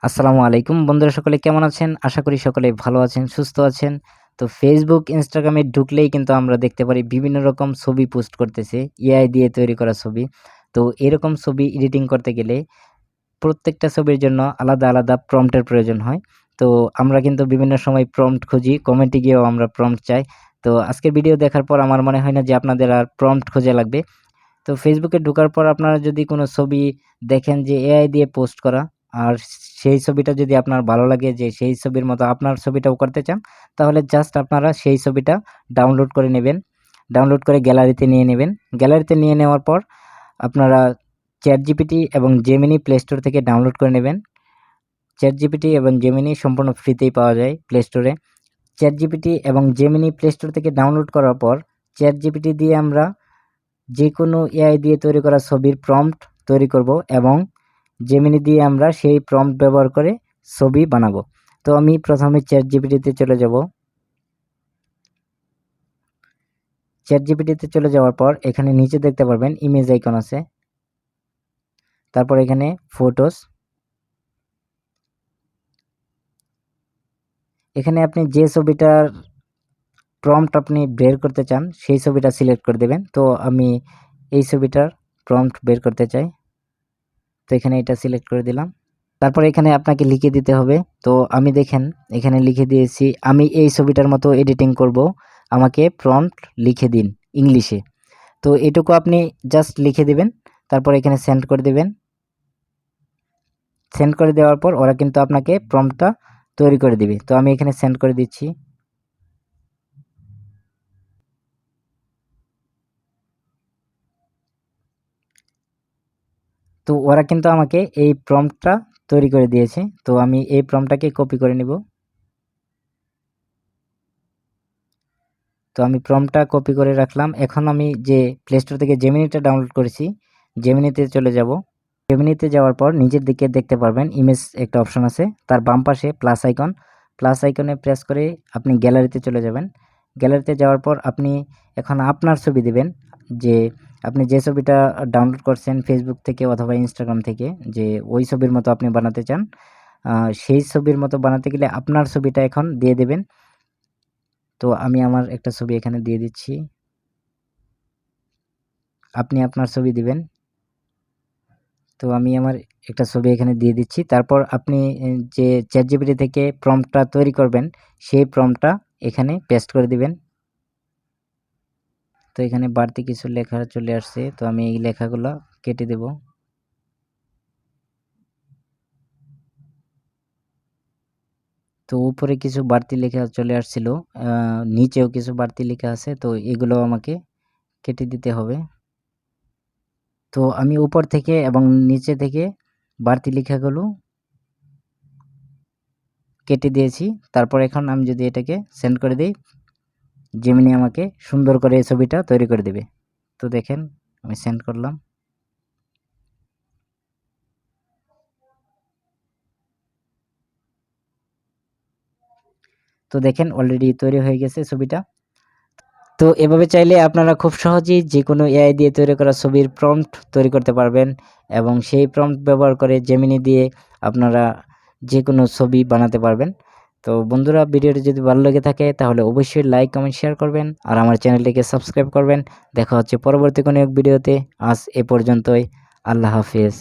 আসসালামু আলাইকুম বন্ধুরা, সকলে কেমন আছেন? আশা করি সকলে ভালো আছেন, সুস্থ আছেন। তো Facebook, Instagram এ ঢুকলেই কিন্তু আমরা দেখতে পারি বিভিন্ন রকম ছবি পোস্ট করতেছে, এআই দিয়ে তৈরি করা ছবি। তো এরকম ছবি এডিটিং করতে গেলে প্রত্যেকটা ছবির জন্য আলাদা, আলাদা প্রম্পট এর প্রয়োজন হয়। তো আমরা কিন্তু বিভিন্ন সময় প্রম্পট খুঁজি, কমেন্টে গিয়েও আমরা প্রম্পট চাই। তো আজকের ভিডিও দেখার পর আমার মনে হয় না যে আপনাদের আর প্রম্পট খোঁজা লাগবে। তো ফেসবুকে ঢোকার পর আপনারা যদি কোনো ছবি দেখেন যে এআই দিয়ে পোস্ট করা, আর সেই ছবিটা যদি আপনার ভালো লাগে যে সেই ছবির মতো আপনার ছবিটাও করতে চান, তাহলে জাস্ট আপনারা সেই ছবিটা ডাউনলোড করে নেবেন। ডাউনলোড করে গ্যালারিতে নিয়ে নেবেন। গ্যালারিতে নিয়ে নেওয়ার পর আপনারা ChatGPT এবং Gemini প্লে স্টোর থেকে ডাউনলোড করে নেবেন। ChatGPT এবং Gemini সম্পূর্ণ ফ্রিতেই পাওয়া যায় প্লে স্টোরে। ChatGPT এবং Gemini প্লে স্টোর থেকে ডাউনলোড করার পর ChatGPT দিয়ে আমরা যেকোনো এআই দিয়ে তৈরি করা ছবির প্রম্পট তৈরি করব এবং জেমিনি দিয়ে আমরা সেই প্রম্পট ব্যবহার করে ছবি বানাবো। তো আমি প্রথমে চ্যাটজিপিটিতে চলে যাব। চ্যাটজিপিটিতে চলে যাওয়ার পর এখানে নিচে দেখতে পারবেন ইমেজ আইকন আছে। তারপর এখানে ফটোস, এখানে আপনি যে ছবিটার প্রম্পট আপনি বের করতে চান সেই ছবিটা সিলেক্ট করে দেবেন। তো আমি এই ছবিটার প্রম্পট বের করতে চাই, তো এখানে এটা সিলেক্ট করে দিলাম। তারপর এখানে আপনাকে লিখে দিতে হবে। তো আমি দেখেন এখানে লিখে দিয়েছি, আমি এই ছবিটার মতো এডিটিং করব, আমাকে প্রম্পট লিখে দিন ইংলিশে। তো এটুকু আপনি জাস্ট লিখে দিবেন, তারপর এখানে সেন্ড করে দিবেন। সেন্ড করে দেওয়ার পর ওরা কিন্তু আপনাকে প্রম্পটটা তৈরি করে দিবে। তো আমি এখানে সেন্ড করে দিচ্ছি। তো ওরা কিন্তু আমাকে এই প্রম্পটটা তৈরি করে দিয়েছে। তো আমি এই প্রম্পটটাকে কপি করে নিব। তো আমি প্রম্পটটা কপি করে রাখলাম। এখন আমি যে প্লে স্টোর থেকে জেমিনিটা ডাউনলোড করেছি, জেমিনিতে চলে যাব। জেমিনিতে যাওয়ার পর নিচের দিকে দেখতে পারবেন ইমেজ একটা অপশন আছে, তার বাম পাশে প্লাস আইকন। প্লাস আইকনে প্রেস করে আপনি গ্যালারিতে চলে যাবেন। গ্যালারিতে যাওয়ার পর আপনি এখন আপনার ছবি দিবেন, যে আপনি যে ছবিটা ডাউনলোড করছেন ফেসবুক থেকে অথবা ইনস্টাগ্রাম থেকে, যে ওই ছবির মতো আপনি বানাতে চান। সেই ছবির মতো বানাতে গেলে আপনার ছবিটা এখন দিয়ে দেবেন। তো আমি আমার একটা ছবি এখানে দিয়ে দিচ্ছি, আপনি আপনার ছবি দিবেন। তো আমি আমার একটা ছবি এখানে দিয়ে দিচ্ছি। তারপর আপনি যে ChatGPT থেকে প্রম্পটটা তৈরি করবেন, সেই প্রম্পটটা এখানে পেস্ট করে দিবেন। তো এখানে বাড়তি কিছু লেখা চলে আসছে, তো আমি এই লেখাগুলো কেটে দেব। তো উপরে কিছু বাড়তি লেখা চলে আসছিল, নিচেও কিছু বাড়তি লেখা আছে, তো এগুলো আমাকে কেটে দিতে হবে। তো আমি উপর থেকে এবং নিচে থেকে বাড়তি লেখাগুলো কেটে দিয়েছি। তারপর এখন আমি যদি এটাকে সেন্ড করে দিই, জেমিনি আমাকে সুন্দর করে এই ছবিটা তৈরি করে দেবে। তো দেখেন আমি সেন্ড করলাম। তো দেখেন অলরেডি তৈরি হয়ে গেছে ছবিটা। তো এভাবে চাইলে আপনারা খুব সহজেই যেকোনো এআই দিয়ে তৈরি করা ছবির প্রম্পট তৈরি করতে পারবেন এবং সেই প্রম্পট ব্যবহার করে জেমিনি দিয়ে আপনারা যেকোনো ছবি বানাতে পারবেন। তো বন্ধুরা, ভিডিওটি যদি ভালো লেগে থাকে তাহলে অবশ্যই লাইক, কমেন্ট, শেয়ার করবেন আর আমার চ্যানেলটিকে সাবস্ক্রাইব করবেন। দেখা হচ্ছে পরবর্তী কোনো এক ভিডিওতে। আজ এ পর্যন্তই। আল্লাহ হাফেজ।